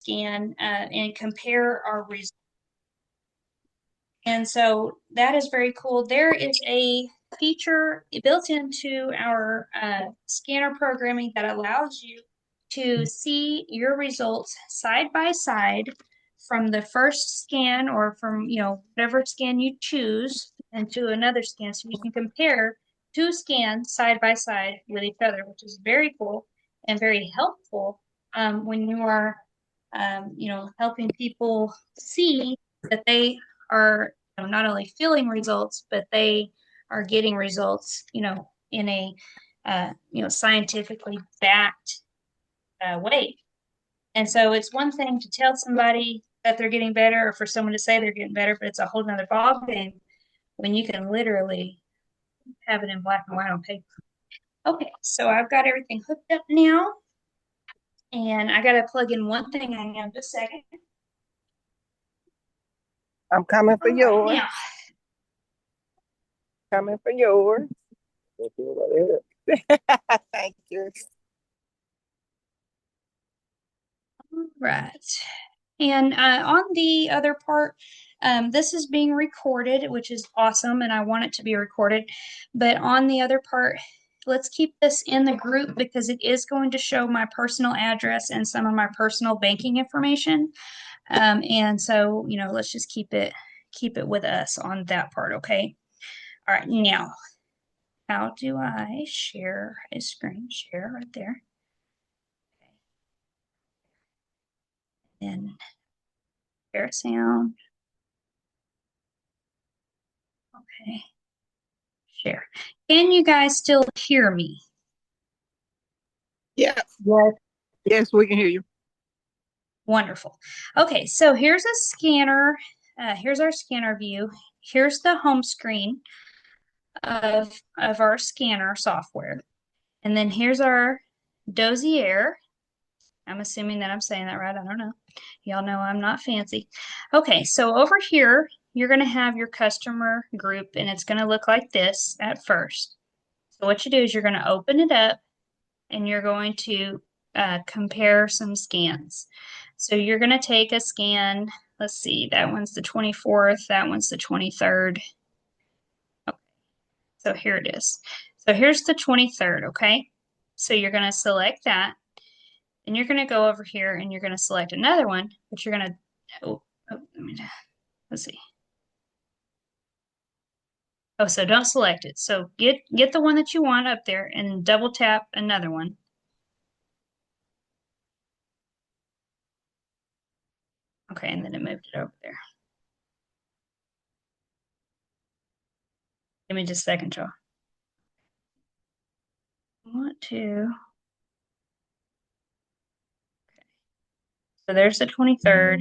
scan and compare our results. And so that is very cool. There is a feature built into our scanner programming that allows you to see your results side by side from the first scan or from, whatever scan you choose and to another scan. So you can compare two scans side by side with each other, which is very cool and very helpful when you are, helping people see that they are not only feeling results, but they are getting results, in a, scientifically backed way. And so it's one thing to tell somebody that they're getting better or for someone to say they're getting better, but it's a whole nother ballgame when you can literally have it in black and white on paper. Okay, so I've got everything hooked up now, and I got to plug in one thing. Hang on just a second. I'm coming for yours. Now, Coming for yours. Thank you. right. And on the other part, this is being recorded, which is awesome, and I want it to be recorded. But on the other part, let's keep this in the group because it is going to show my personal address and some of my personal banking information. And so, let's just keep it with us on that part, okay? All right, now, how do I share a screen share right there? And share sound. Okay. Share. Can you guys still hear me? Yeah. Yes. Yes, we can hear you. Wonderful. Okay, so here's a scanner. Here's our scanner view. Here's the home screen of our scanner software. And then here's our dossier. I'm assuming that I'm saying that right. I don't know. Y'all know I'm not fancy. Okay, so over here, you're going to have your customer group, and it's going to look like this at first. So what you do is you're going to open it up, and you're going to compare some scans. So you're going to take a scan. Let's see, that one's the 24th, that one's the 23rd. Okay, so here it is. So here's the 23rd, okay? So you're going to select that, and you're going to go over here and you're going to select another one, but you're going to, let's see. Oh, so don't select it. So get the one that you want up there and double tap another one. Okay, and then it moved it over there. Give me just a second, y'all. I want to. Okay. So there's the 23rd.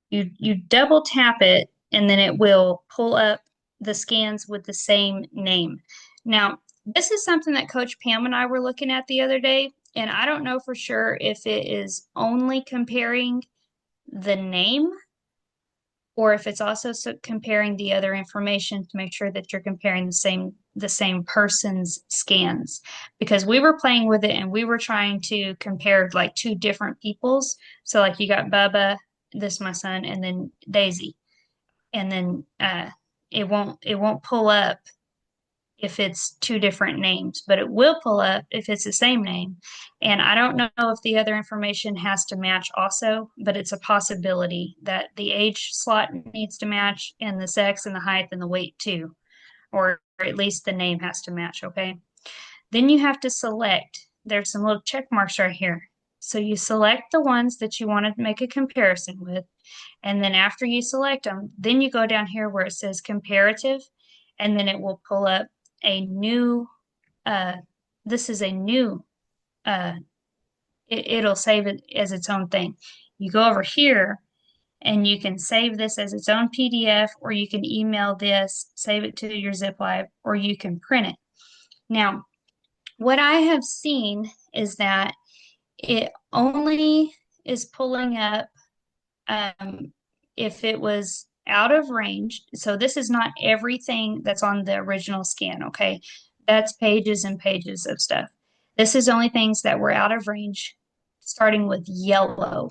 You double tap it and then it will pull up the scans with the same name. Now, this is something that Coach Pam and I were looking at the other day, and I don't know for sure if it is only comparing the name or if it's also comparing the other information to make sure that you're comparing the same person's scans. Because we were playing with it and we were trying to compare like two different people's. So like you got Bubba, this my son, and then Daisy. And then it won't pull up if it's two different names, but it will pull up if it's the same name. And I don't know if the other information has to match also, but it's a possibility that the age slot needs to match and the sex and the height and the weight too, or at least the name has to match, okay? Then you have to select, there's some little check marks right here. So you select the ones that you want to make a comparison with. And then after you select them, then you go down here where it says comparative, and then it will pull up a new, this is a new, it'll save it as its own thing. You go over here and you can save this as its own PDF, or you can email this, save it to your zip live, or you can print it. Now, what I have seen is that it only is pulling up if it was out of range. So this is not everything that's on the original scan, okay? That's pages and pages of stuff. This is only things that were out of range, starting with yellow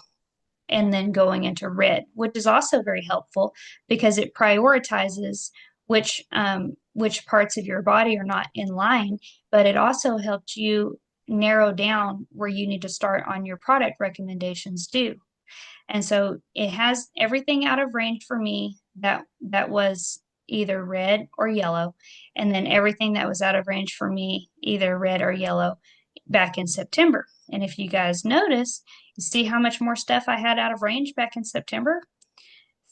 and then going into red, which is also very helpful because it prioritizes which parts of your body are not in line, but it also helped you narrow down where you need to start on your product recommendations too. And so it has everything out of range for me that was either red or yellow, and then everything that was out of range for me either red or yellow back in September. And if you guys notice, you see how much more stuff I had out of range back in September.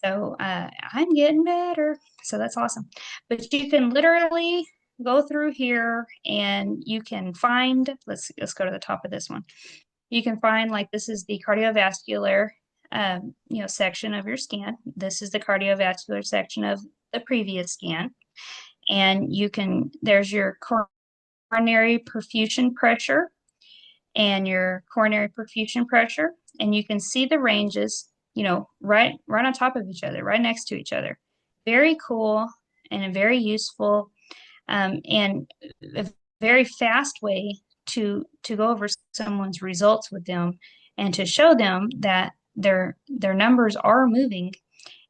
So I'm getting better. So that's awesome. But you can literally go through here and you can find, let's go to the top of this one. You can find like this is the cardiovascular section of your scan. This is the cardiovascular section of the previous scan. And you can, there's your coronary perfusion pressure and your coronary perfusion pressure. And you can see the ranges, right on top of each other, right next to each other. Very cool and very useful, and a very fast way to go over someone's results with them and to show them that their numbers are moving.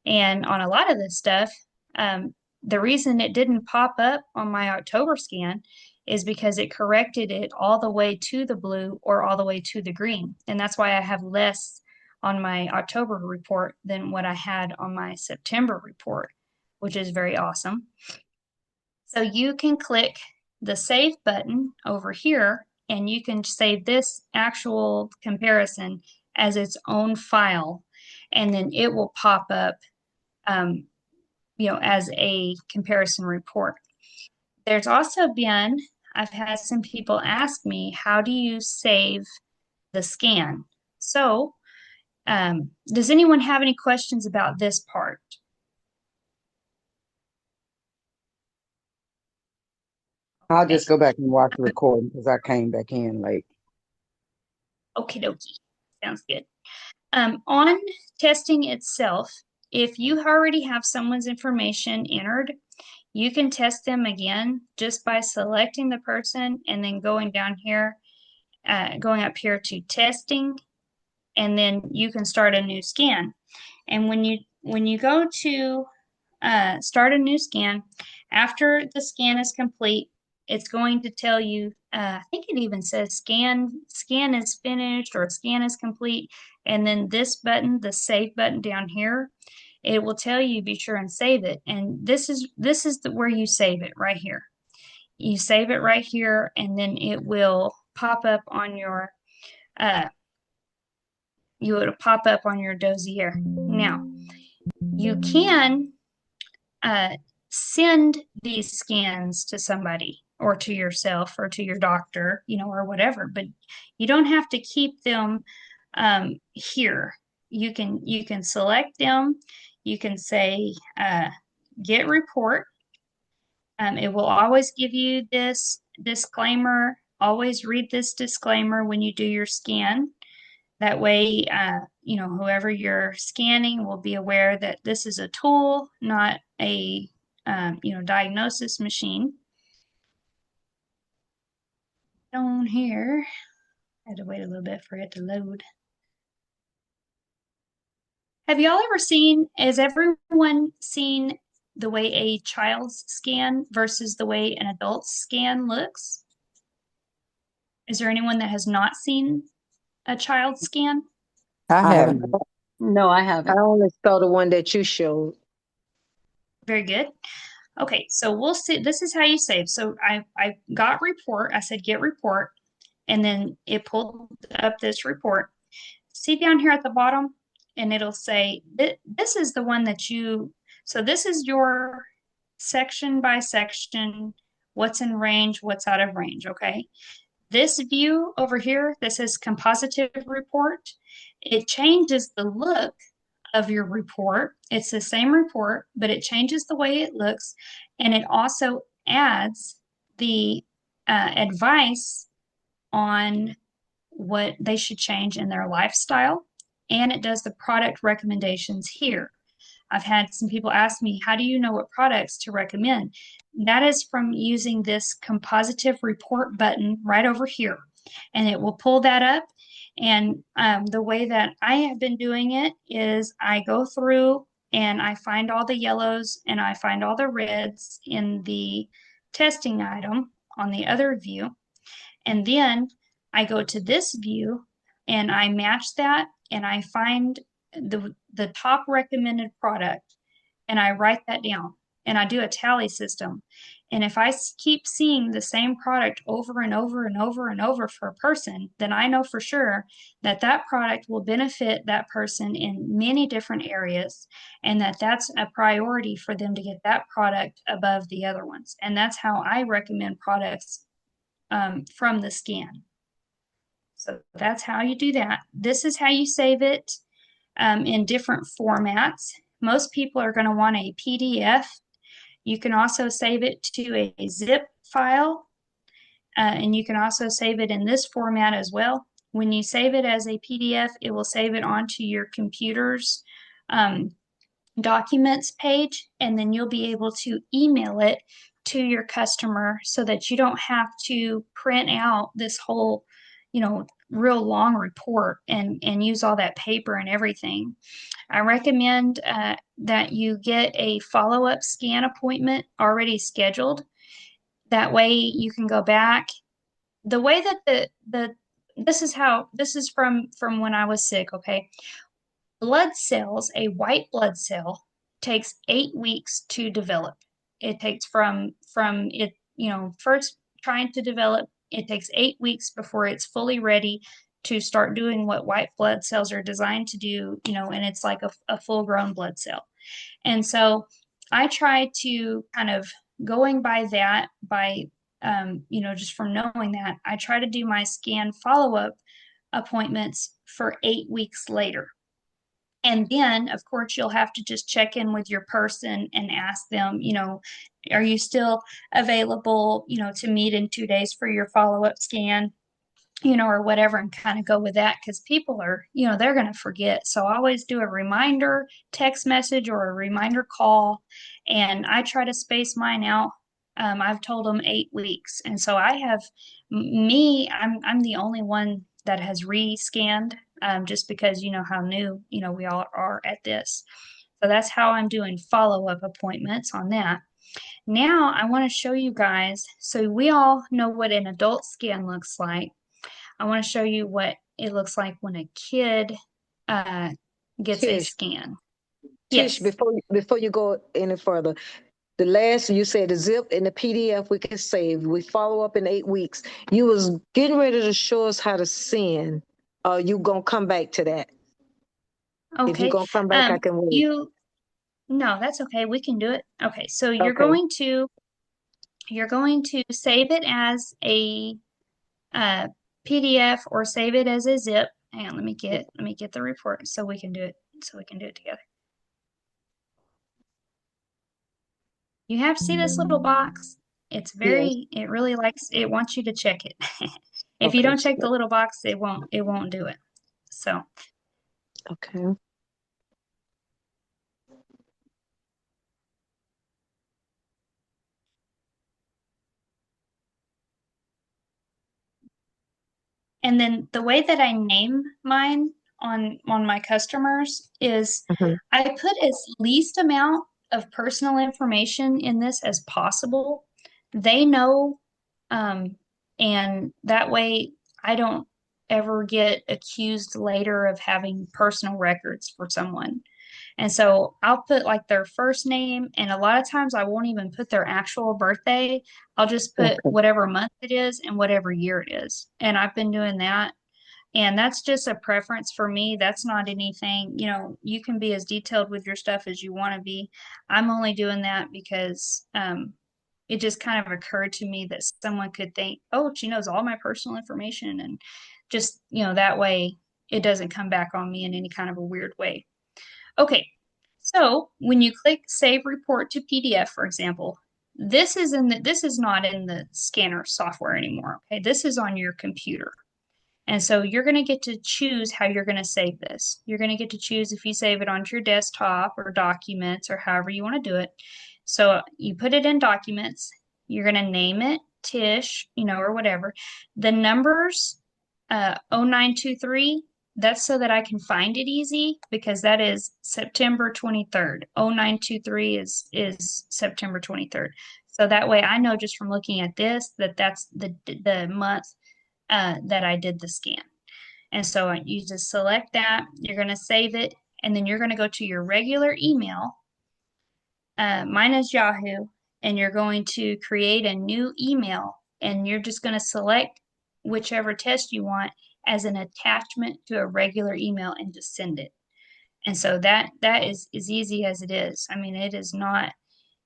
And on a lot of this stuff, the reason it didn't pop up on my October scan is because it corrected it all the way to the blue or all the way to the green. And that's why I have less on my October report than what I had on my September report, which is very awesome. So you can click the save button over here and you can save this actual comparison as its own file, and then it will pop up as a comparison report. There's also been, I've had some people ask me, how do you save the scan? So, does anyone have any questions about this part? I'll Okay, just go back and watch the recording because I came back in late. okie dokie. Sounds good. On testing itself, if you already have someone's information entered, you can test them again just by selecting the person and then going down here, going up here to testing, and then you can start a new scan. And when you go to start a new scan, after the scan is complete, it's going to tell you, I think it even says scan is finished or scan is complete. And then this button, the save button down here, it will tell you be sure and save it. And this is where you save it right here. You save it right here, and then it will pop up on your uh, dossier. Now, you can send these scans to somebody or to yourself or to your doctor, or whatever, but you don't have to keep them here. You can select them. You can say get report. It will always give you this disclaimer. Always read this disclaimer when you do your scan. That way, whoever you're scanning will be aware that this is a tool, not a, diagnosis machine. Down here, I had to wait a little bit for it to load. Have y'all ever has everyone seen the way a child's scan versus the way an adult's scan looks? Is there anyone that has not seen a child's scan? I haven't. No, I I haven't. only saw the one that you showed. Very good. Okay, so we'll see. This is how you save. So I got report. I said get report, and then it pulled up this report. See down here at the bottom, and it'll say this is the one that you. So this is your section by section, what's in range, what's out of range. Okay. This view over here, this is compositive report. It changes the look of your report. It's the same report, but it changes the way it looks. And it also adds the advice on what they should change in their lifestyle. And it does the product recommendations here. I've had some people ask me, how do you know what products to recommend? That is from using this compositive report button right over here. and it will pull that up. And the way that I have been doing it is I go through and I find all the yellows and I find all the reds in the testing item on the other view. And then I go to this view and I match that and I find the top recommended product and I write that down and I do a tally system. And if I keep seeing the same product over and over and over and over for a person, then I know for sure that that product will benefit that person in many different areas and that that's a priority for them to get that product above the other ones. And that's how I recommend products from the scan. So that's how you do that. This is how you save it in different formats. Most people are going to want a PDF. You can also save it to a zip file, and you can also save it in this format as well. When you save it as a PDF, it will save it onto your computer's documents page, and then you'll be able to email it to your customer so that you don't have to print out this whole, real long report and use all that paper and everything. I recommend that you get a follow-up scan appointment already scheduled. That way you can go back. The way that this is from when I was sick, okay? Blood cells, a white blood cell, takes 8 weeks to develop. It takes from it, first trying to develop, it takes 8 weeks before it's fully ready to start doing what white blood cells are designed to do, and it's like a full-grown blood cell. And so I try to kind of going by that, just from knowing that, I try to do my scan follow-up appointments for 8 weeks later. And then, of course, you'll have to just check in with your person and ask them, are you still available, to meet in 2 days for your follow-up scan, or whatever, and kind of go with that because people are, they're going to forget. So I always do a reminder text message or a reminder call, and I try to space mine out. I've told them 8 weeks. And so I have I'm the only one that has re-scanned just because you know how new, we all are at this. So that's how I'm doing follow-up appointments on that. Now I want to show you guys, so we all know what an adult scan looks like. I want to show you what it looks like when a kid gets a Tish, scan. Tish, Yes. before you go any further, the last you said the zip and the PDF we can save. We follow up in 8 weeks. You was getting ready to show us how to send. You gonna come back to that? If you Okay. gonna come back, I can wait. No, that's okay. We can do it. Okay. So Okay. you're going to save it as a PDF or save it as a zip. Hang on, let me get the report so we can do it together. You have to see this little box. Yes. It really it wants you to check it. If you Okay. don't check the little box, it won't do it. So, Okay. and then the way that I name mine on my customers is Mhm. I put as least amount of personal information in this as possible. They know, um, and that way I don't ever get accused later of having personal records for someone. And so I'll put like their first name, and a lot of times I won't even put their actual birthday. I'll just put Okay. whatever month it is and whatever year it is. And I've been doing that. And that's just a preference for me. That's not anything, you can be as detailed with your stuff as you want to be. I'm only doing that because it just kind of occurred to me that someone could think, oh, she knows all my personal information. And just, that way it doesn't come back on me in any kind of a weird way. Okay, so when you click Save Report to PDF, for example, this is not in the scanner software anymore. Okay, this is on your computer. And so you're going to get to choose how you're going to save this. You're going to get to choose if you save it onto your desktop or documents or however you want to do it. So you put it in documents. You're going to name it Tish, or whatever. The numbers, 0923, that's so that I can find it easy because that is September 23rd. 0923 is September 23rd. So that way I know just from looking at this that that's the month that I did the scan. And so you just select that, you're going to save it, and then you're going to go to your regular email. Mine is Yahoo, and you're going to create a new email, and you're just going to select whichever test you want as an attachment to a regular email and just send it. And so that is as easy as it is. I mean, it is not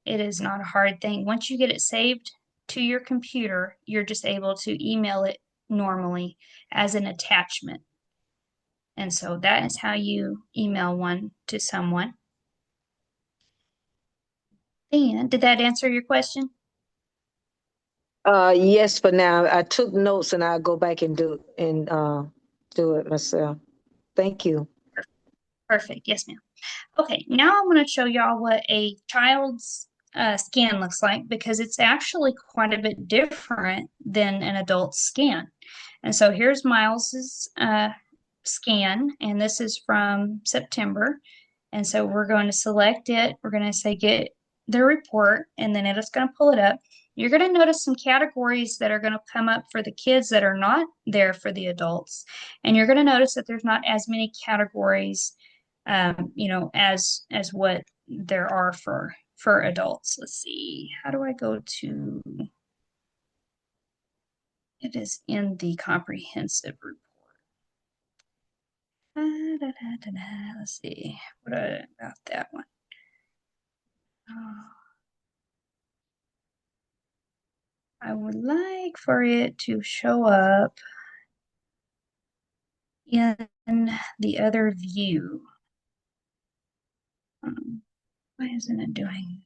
a hard thing. Once you get it saved to your computer, you're just able to email it normally as an attachment. And so that is how you email one to someone. And did that answer your question? Yes, for now. I took notes and I'll go back and do it myself. Thank you. Perfect. Yes, ma'am. Okay, now I'm going to show y'all what a child's scan looks like because it's actually quite a bit different than an adult scan. And so here's Miles's scan, and this is from September. And so we're going to select it. We're going to say get the report, and then it's going to pull it up. You're going to notice some categories that are going to come up for the kids that are not there for the adults. And you're going to notice that there's not as many categories, as what there are for adults. Let's see. How do I go to it is in the comprehensive report. Let's see. What about that one? I would like for it to show up in the other view. Why isn't it doing?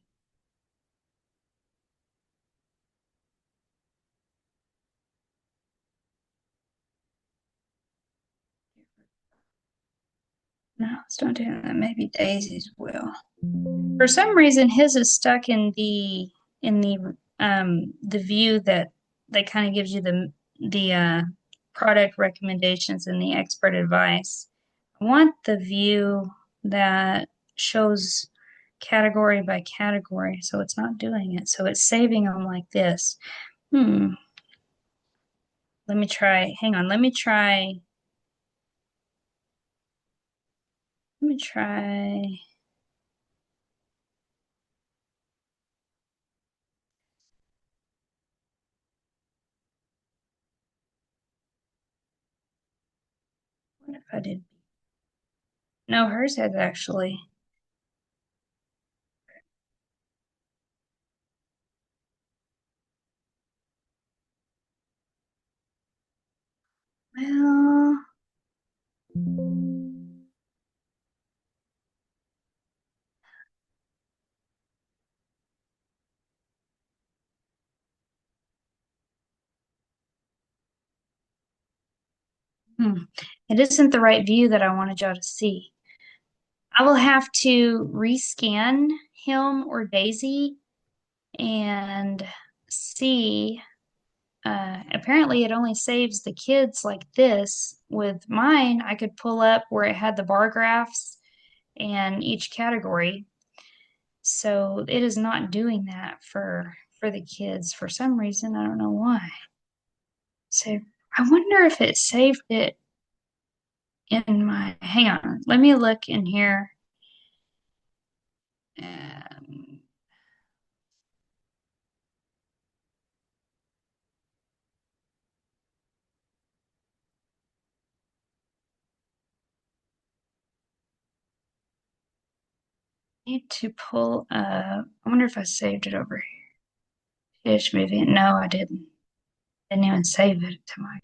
No, it's not doing that. Maybe Daisy's will. For some reason, his is stuck in the view that kind of gives you the product recommendations and the expert advice. I want the view that shows category by category, so it's not doing it. So it's saving them like this. Let me try. Hang on. Let me try. Let me try. What if I did? No, hers has actually. Well, it isn't the right view that I wanted y'all to see. I will have to rescan him or Daisy and see. Apparently, it only saves the kids like this. With mine, I could pull up where it had the bar graphs and each category. So it is not doing that for the kids for some reason. I don't know why. So I wonder if it saved it in my, hang on, let me look in here. Um, need to pull up. I wonder if I saved it over here. Fish movie. No, I didn't. Didn't even save it to my.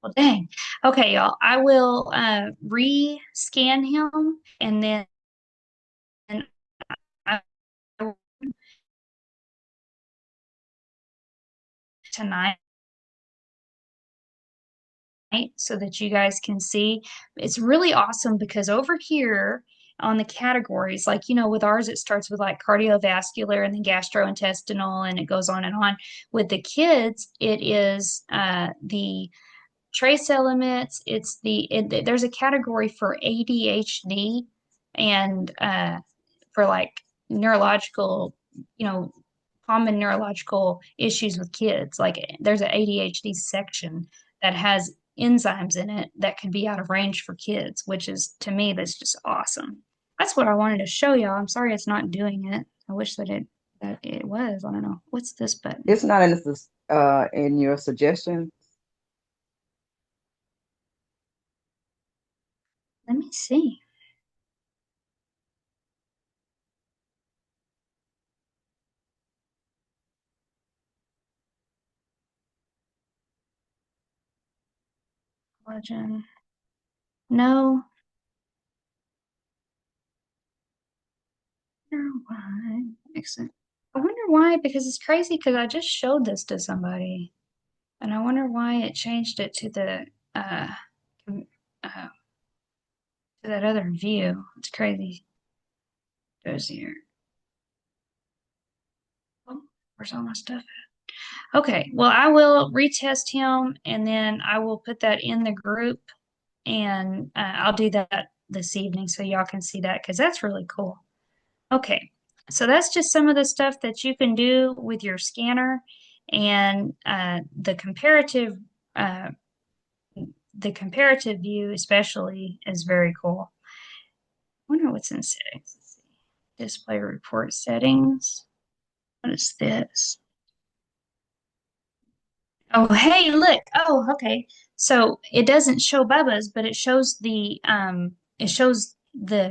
Well, dang. Okay, y'all. I will re-scan him and then I will tonight so that you guys can see. It's really awesome because over here on the categories. Like, with ours, it starts with like cardiovascular and then gastrointestinal, and it goes on and on. With the kids, it is the trace elements. There's a category for ADHD and for like neurological, you know, common neurological issues with kids. Like there's an ADHD section that has enzymes in it that can be out of range for kids, which is to me, that's just awesome. That's what I wanted to show y'all. I'm sorry it's not doing it. I wish that it was. I don't know. What's this button? It's not in your suggestion. Let me see. Collagen. No. I wonder why. Excellent. I wonder why, because it's crazy because I just showed this to somebody. And I wonder why it changed it to the com- uh to that other view. It's crazy. Goes here. Oh, where's all my stuff at? Okay, well, I will retest him and then I will put that in the group and I'll do that this evening so y'all can see that because that's really cool. Okay, so that's just some of the stuff that you can do with your scanner and uh, the comparative view especially is very cool. I wonder what's in settings. Let's see. Display report settings. What is this? Oh, hey, look. Oh, okay. So it doesn't show Bubba's, but it shows the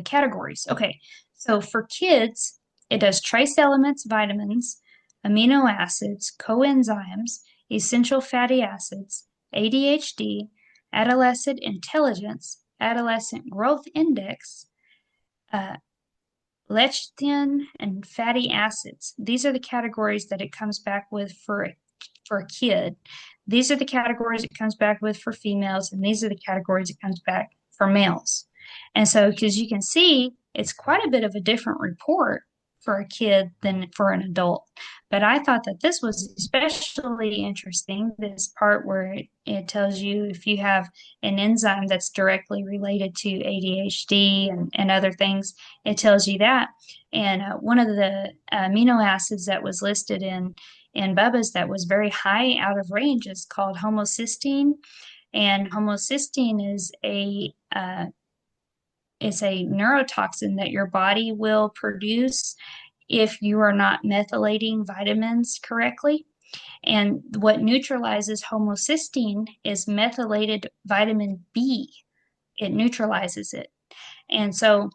categories. Okay. So for kids, it does trace elements, vitamins, amino acids, coenzymes, essential fatty acids, ADHD, adolescent intelligence, adolescent growth index, uh, lecithin, and fatty acids. These are the categories that it comes back with for a kid. These are the categories it comes back with for females, and these are the categories it comes back for males. And so, because you can see, it's quite a bit of a different report for a kid than for an adult. But I thought that this was especially interesting, this part where it tells you if you have an enzyme that's directly related to ADHD and other things, it tells you that. And one of the amino acids that was listed in Bubba's that was very high out of range is called homocysteine. And homocysteine is a neurotoxin that your body will produce if you are not methylating vitamins correctly. And what neutralizes homocysteine is methylated vitamin B. It neutralizes it. And so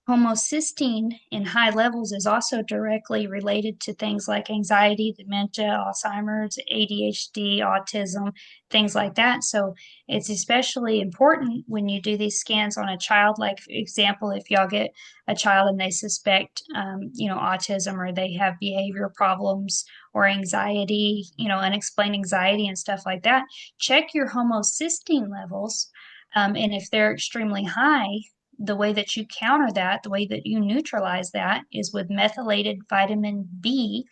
homocysteine in high levels is also directly related to things like anxiety, dementia, Alzheimer's, ADHD, autism, things like that. So it's especially important when you do these scans on a child. Like, for example, if y'all get a child and they suspect, autism or they have behavior problems or anxiety, unexplained anxiety and stuff like that, check your homocysteine levels. And if they're extremely high, the way that you counter that, the way that you neutralize that is with methylated vitamin B,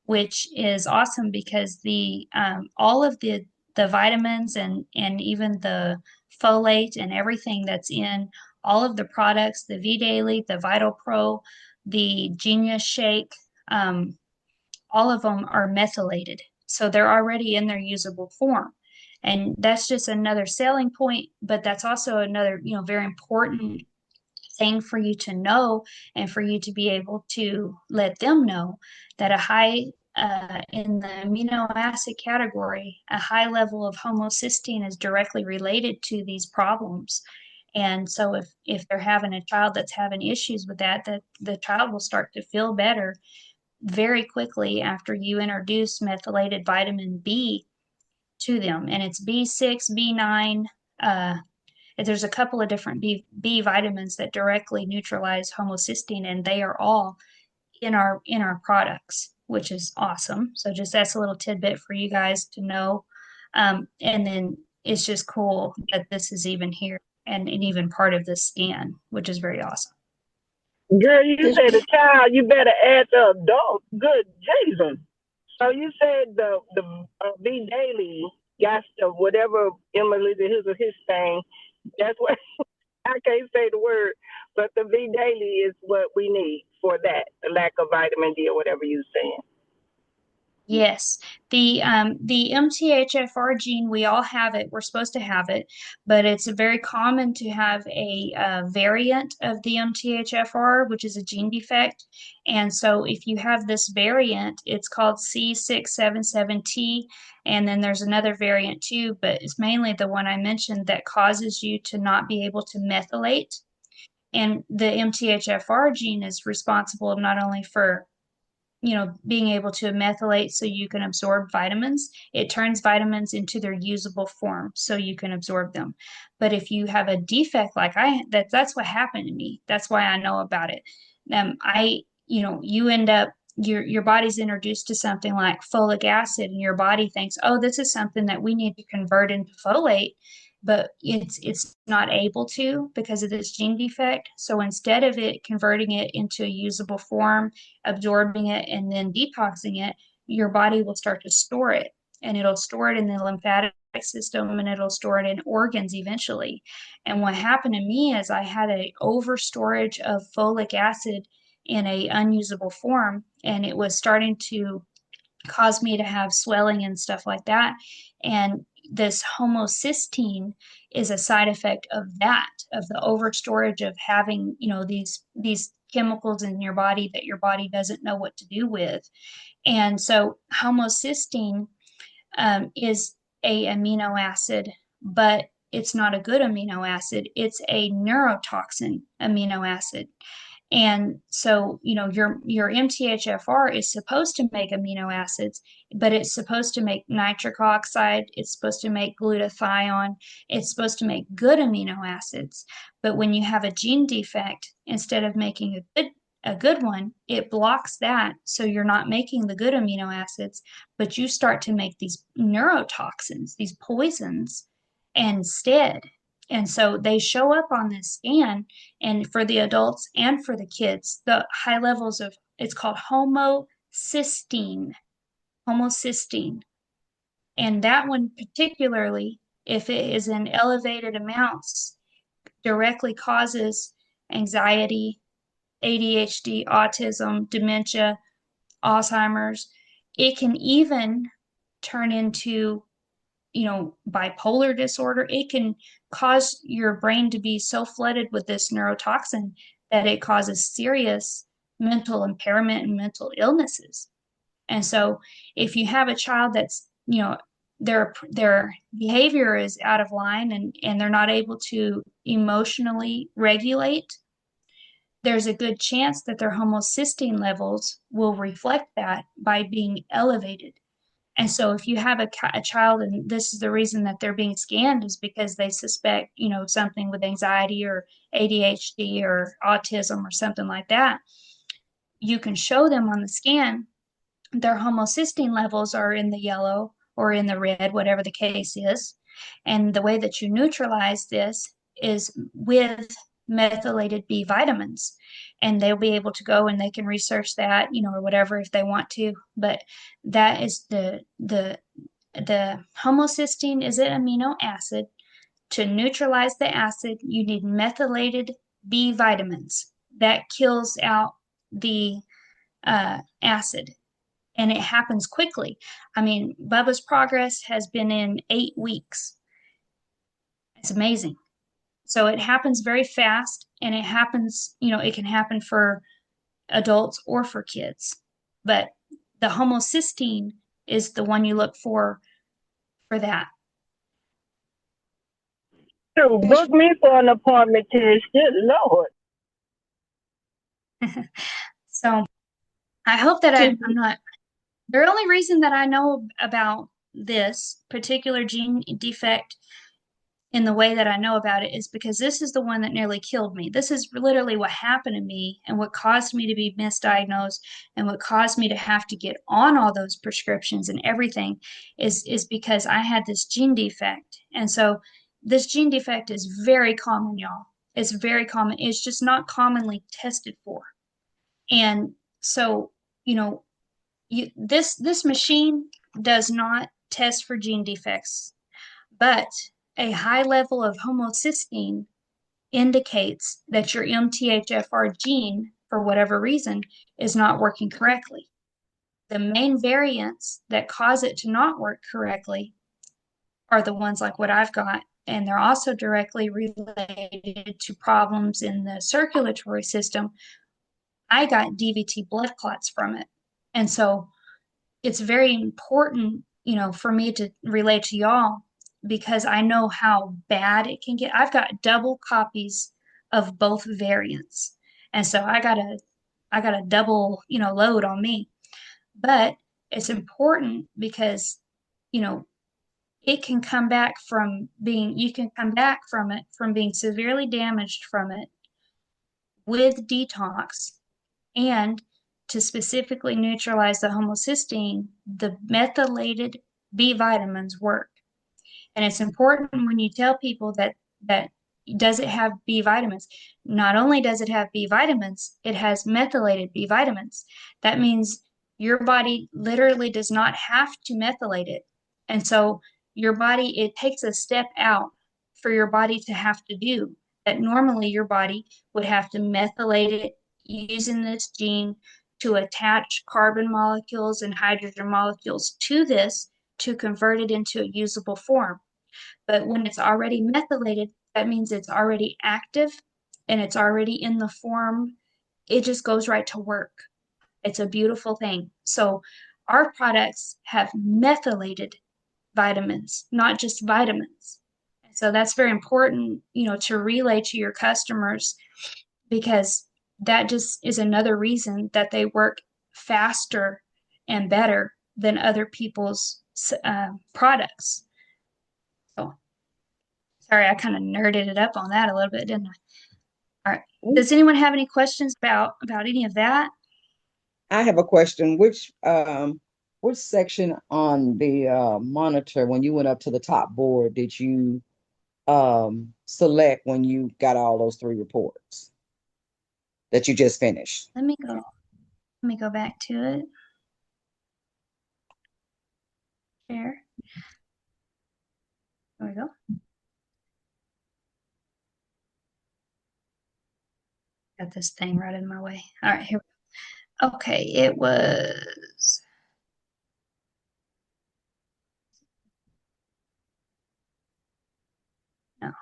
which is awesome because the all of the vitamins and even the folate and everything that's in all of the products, the V Daily, the Vital Pro, the Genius Shake, all of them are methylated. So they're already in their usable form. And that's just another selling point, but that's also another, very important thing for you to know and for you to be able to let them know that in the amino acid category, a high level of homocysteine is directly related to these problems. And so if they're having a child that's having issues with that, the child will start to feel better very quickly after you introduce methylated vitamin B to them. And it's B6, B9, there's a couple of different B vitamins that directly neutralize homocysteine, and they are all in our products, which is awesome. So just that's a little tidbit for you guys to know. And then it's just cool that this is even here and even part of this scan, which is very awesome. Girl, you This- said the child, you better add the adult. Good Jesus. So you said the B Daily got the whatever Emily his thing. That's what I can't say the word, but the B Daily is what we need for that. The lack of vitamin D or whatever you're saying. Yes, the MTHFR gene, we all have it. We're supposed to have it, but it's very common to have a variant of the MTHFR, which is a gene defect. And so, if you have this variant, it's called C677T, and then there's another variant too, but it's mainly the one I mentioned that causes you to not be able to methylate. And the MTHFR gene is responsible not only for being able to methylate so you can absorb vitamins. It turns vitamins into their usable form so you can absorb them. But if you have a defect like that's what happened to me. That's why I know about it. You end up your body's introduced to something like folic acid and your body thinks, "Oh, this is something that we need to convert into folate." But it's not able to because of this gene defect. So instead of it converting it into a usable form, absorbing it and then detoxing it, your body will start to store it, and it'll store it in the lymphatic system, and it'll store it in organs eventually. And what happened to me is I had a over storage of folic acid in a unusable form, and it was starting to cause me to have swelling and stuff like that. And this homocysteine is a side effect of that, of the over storage of having, these chemicals in your body that your body doesn't know what to do with. And so homocysteine is a amino acid, but it's not a good amino acid. It's a neurotoxin amino acid. And so, your MTHFR is supposed to make amino acids, but it's supposed to make nitric oxide, it's supposed to make glutathione, it's supposed to make good amino acids. But when you have a gene defect, instead of making a good one, it blocks that. So you're not making the good amino acids, but you start to make these neurotoxins, these poisons instead. And so they show up on this scan, and for the adults and for the kids, the high levels of it's called homocysteine. And that one particularly, if it is in elevated amounts, directly causes anxiety, ADHD, autism, dementia, Alzheimer's. It can even turn into, bipolar disorder. It can cause your brain to be so flooded with this neurotoxin that it causes serious mental impairment and mental illnesses. And so if you have a child that's, their behavior is out of line, and they're not able to emotionally regulate, there's a good chance that their homocysteine levels will reflect that by being elevated. And so if you have a child, and this is the reason that they're being scanned, is because they suspect, something with anxiety or ADHD or autism or something like that, you can show them on the scan their homocysteine levels are in the yellow or in the red, whatever the case is. And the way that you neutralize this is with methylated B vitamins. And they'll be able to go and they can research that, or whatever if they want to. But that is the homocysteine is an amino acid. To neutralize the acid, you need methylated B vitamins. That kills out the acid, and it happens quickly. I mean, Bubba's progress has been in 8 weeks. It's amazing. So it happens very fast, and it happens, it can happen for adults or for kids. But the homocysteine is the one you look for that. So book me for an appointment, Tish. Good Lord. So I hope that I'm not. The only reason that I know about this particular gene defect in the way that I know about it is because this is the one that nearly killed me. This is literally what happened to me and what caused me to be misdiagnosed and what caused me to have to get on all those prescriptions and everything is because I had this gene defect. And so this gene defect is very common, y'all. It's very common. It's just not commonly tested for. And so, you know, this machine does not test for gene defects, but a high level of homocysteine indicates that your MTHFR gene, for whatever reason, is not working correctly. The main variants that cause it to not work correctly are the ones like what I've got, and they're also directly related to problems in the circulatory system. I got DVT blood clots from it. And so it's very important, for me to relate to y'all because I know how bad it can get. I've got double copies of both variants. And so I got a double, load on me. But it's important because, you know, it can come back from being, you can come back from it, from being severely damaged from it with detox. And to specifically neutralize the homocysteine, the methylated B vitamins work. And it's important when you tell people that does it have B vitamins? Not only does it have B vitamins, it has methylated B vitamins. That means your body literally does not have to methylate it. And so your body, it takes a step out for your body to have to do that normally your body would have to methylate it using this gene to attach carbon molecules and hydrogen molecules to this to convert it into a usable form. But when it's already methylated, that means it's already active and it's already in the form. It just goes right to work. It's a beautiful thing. So our products have methylated vitamins, not just vitamins. So that's very important, to relay to your customers because that just is another reason that they work faster and better than other people's products. So sorry, I kind of nerded it up on that a little bit, didn't I? All right. Does anyone have any questions about any of that? I have a question. Which section on the monitor, when you went up to the top board, did you select when you got all those three reports that you just finished? Let me go back to it. Share. There we go. Got this thing right in my way. All right, here. Okay, it was. No.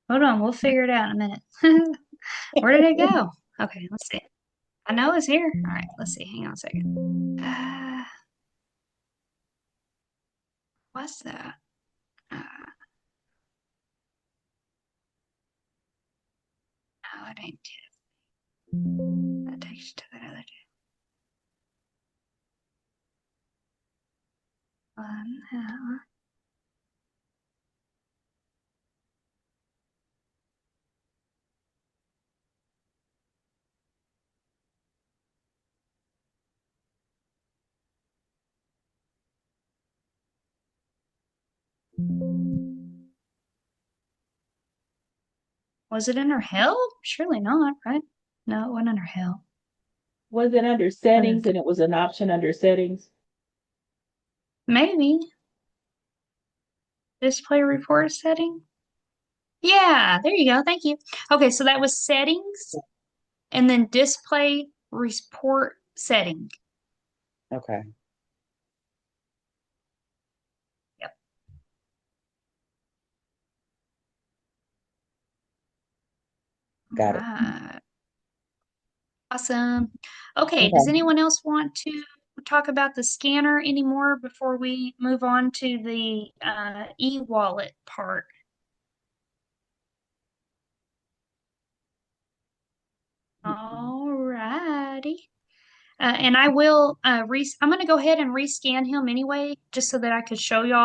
Hold on, we'll figure it out in a minute. Where did it go? Okay, let's see. I know it's here. All right, let's see. Hang on a second. What's that? No, it ain't it. That takes you to that other one. Was it under help? Surely not, right? No, it wasn't under help. Was it under settings and it was an option under settings? Maybe. Display report setting? Yeah, there you go. Thank you. Okay, so that was settings and then display report setting. Okay. Yep. Got it. Right. Awesome. Okay, does anyone else want to talk about the scanner anymore before we move on to the e-wallet part? All righty. And I will I'm going to go ahead and rescan him anyway, just so that I could show y'all